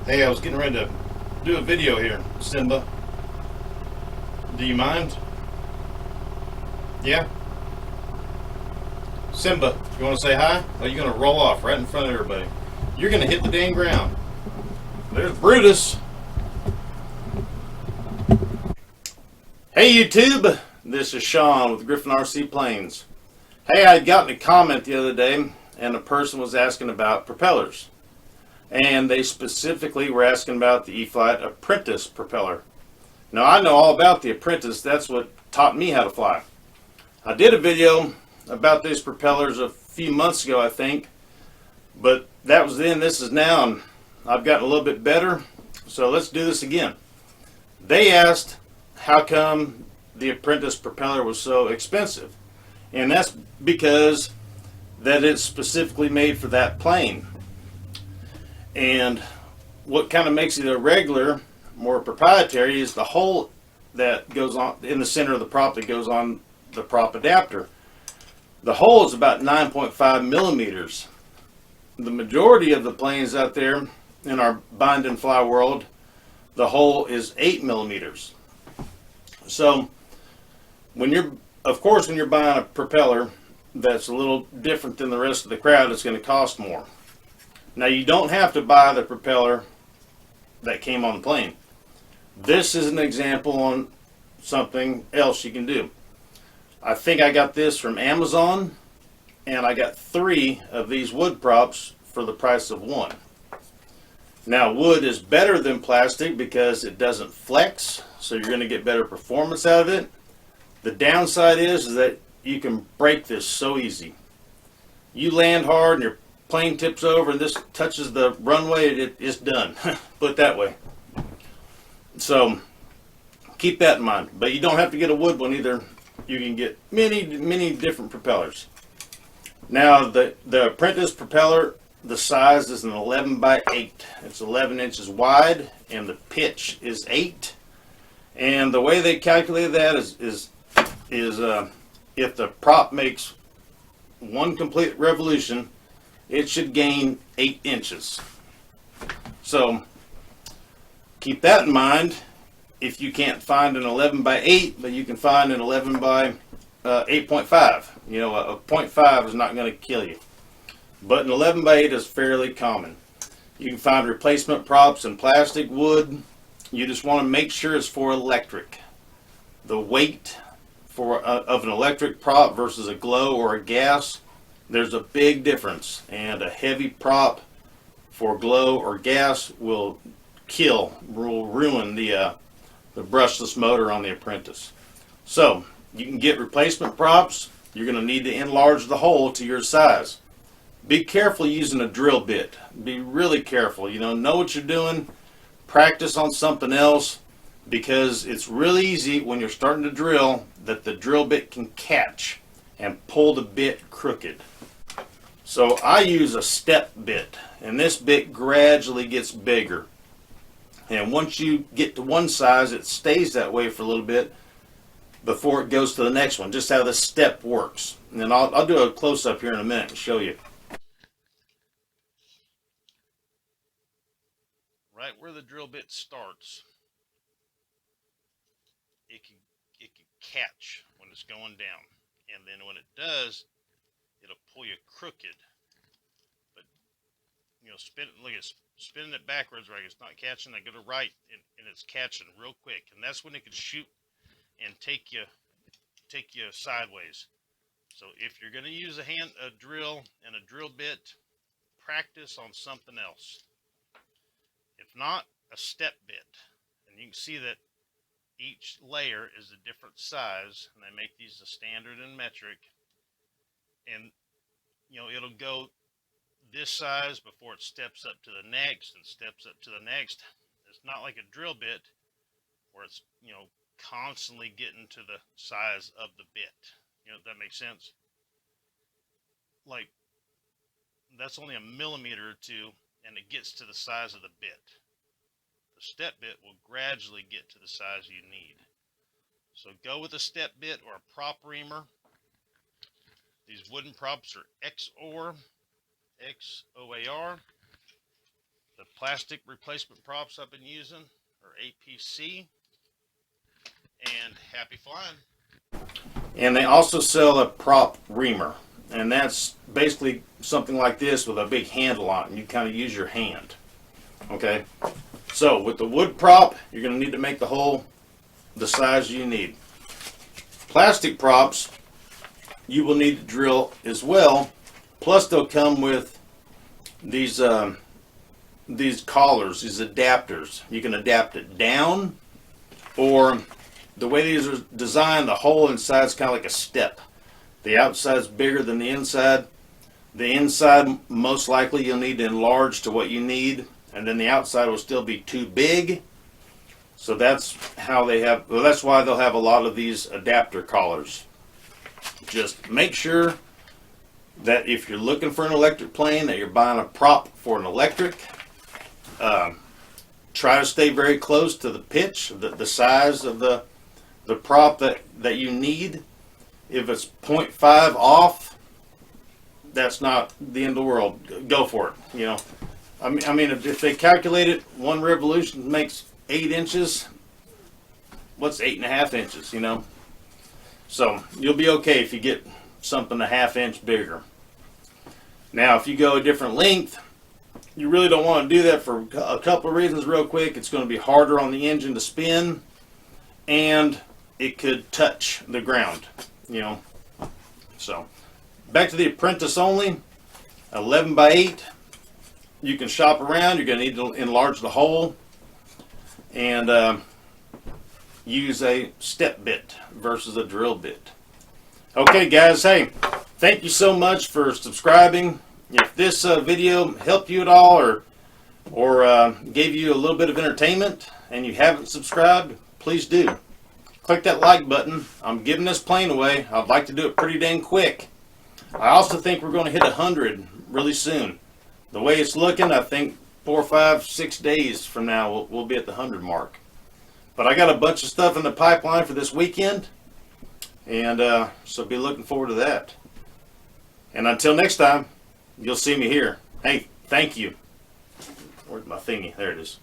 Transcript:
Hey, I was getting ready to do a video here, Simba. Do you mind? Yeah? Simba, you want to say hi? Or are you going to roll off right in front of everybody? You're going to hit the dang ground. There's Brutus. Hey, YouTube. This is Sean with Griffin RC Planes. Hey, I had gotten a comment the other day, and a person was asking about propellers. And they specifically were asking about the E-Flite Apprentice propeller. Now, I know all about the Apprentice. That's what taught me how to fly. I did a video about these propellers a few months ago, I think. But that was then, this is now, and I've gotten a little bit better. So let's do this again. They asked how come the Apprentice propeller was so expensive. And that's because that it's specifically made for that plane. And what kind of makes it irregular, more proprietary, is the hole that goes on in the center of the prop that goes on the prop adapter. The hole is about 9.5 millimeters. The majority of the planes out there in our bind and fly world, the hole is 8 millimeters. So when you're, of course, when you're buying a propeller that's a little different than the rest of the crowd, it's going to cost more. Now, you don't have to buy the propeller that came on the plane. This is an example on something else you can do. I think I got this from Amazon, and I got 3 of these wood props for the price of 1. Now, wood is better than plastic because it doesn't flex, so you're going to get better performance out of it. The downside is that you can break this so easy. You land hard and your plane tips over and this touches the runway, it's done. Put it that way. So keep that in mind. But you don't have to get a wood one either. You can get many different propellers. Now the Apprentice propeller, the size is an 11 by 8. It's 11 inches wide and the pitch is 8. And the way they calculate that is if the prop makes one complete revolution, it should gain 8 inches. So keep that in mind. If you can't find an 11 by 8, but you can find an 11 by 8.5. You know, a 0.5 is not going to kill you. But an 11 by 8 is fairly common. You can find replacement props in plastic, wood. You just want to make sure it's for electric. The weight of an electric prop versus a glow or a gas, there's a big difference, and a heavy prop for glow or gas will ruin the brushless motor on the Apprentice. So you can get replacement props. You're going to need to enlarge the hole to your size. Be careful using a drill bit. Be really careful. Know what you're doing. Practice on something else, because it's really easy when you're starting to drill that the drill bit can catch and pull the bit crooked. So I use a step bit, and this bit gradually gets bigger. And once you get to one size, it stays that way for a little bit before it goes to the next one, just how the step works. And then I'll do a close-up here in a minute and show you. Right where the drill bit starts, it can catch when it's going down. And then when it does, it'll pull you crooked. But spinning it backwards, right? It's not catching. I go to right, and it's catching real quick, and that's when it can shoot and take you sideways. So if you're going to use a drill and a drill bit, practice on something else. If not, a step bit. And you can see that each layer is a different size, and I make these a standard and metric. And it'll go this size before it steps up to the next and steps up to the next. It's not like a drill bit where it's constantly getting to the size of the bit. If that makes sense. Like, that's only a millimeter or 2, and it gets to the size of the bit. The step bit will gradually get to the size you need. So go with a step bit or a prop reamer. These wooden props are XOR, XOAR. the plastic replacement props I've been using are APC, and happy flying. And they also sell a prop reamer, and that's basically something like this with a big handle on it, and you kind of use your hand. Okay, so with the wood prop, you're going to need to make the hole the size you need. Plastic props, you will need to drill as well. Plus, they'll come with these collars, these adapters. You can adapt it down, or the way these are designed, the hole inside is kind of like a step. The outside is bigger than the inside. The inside, most likely, you'll need to enlarge to what you need, and then the outside will still be too big. So that's how they have, well, that's why they'll have a lot of these adapter collars. Just make sure that if you're looking for an electric plane, that you're buying a prop for an electric. Try to stay very close to the pitch, the size of the prop that you need. If it's 0.5 off, that's not the end of the world. Go for it. You know, I mean, if they calculate it, one revolution makes 8 inches. What's 8.5 inches? You know, so you'll be okay if you get something a ½ inch bigger. Now, if you go a different length, you really don't want to do that for a couple of reasons real quick. It's going to be harder on the engine to spin, and it could touch the ground, you know. So back to the Apprentice only, 11 by 8. You can shop around. You're going to need to enlarge the hole and use a step bit versus a drill bit. Okay guys, hey, thank you so much for subscribing. If this video helped you at all or gave you a little bit of entertainment and you haven't subscribed, please do. Click that like button. I'm giving this plane away. I'd like to do it pretty dang quick. I also think we're going to hit 100 really soon. The way it's looking, I think 4, 5, 6 days from now we'll be at the 100 mark. But I got a bunch of stuff in the pipeline for this weekend, and so be looking forward to that. And until next time, you'll see me here. Hey, thank you. Where's my thingy? There it is.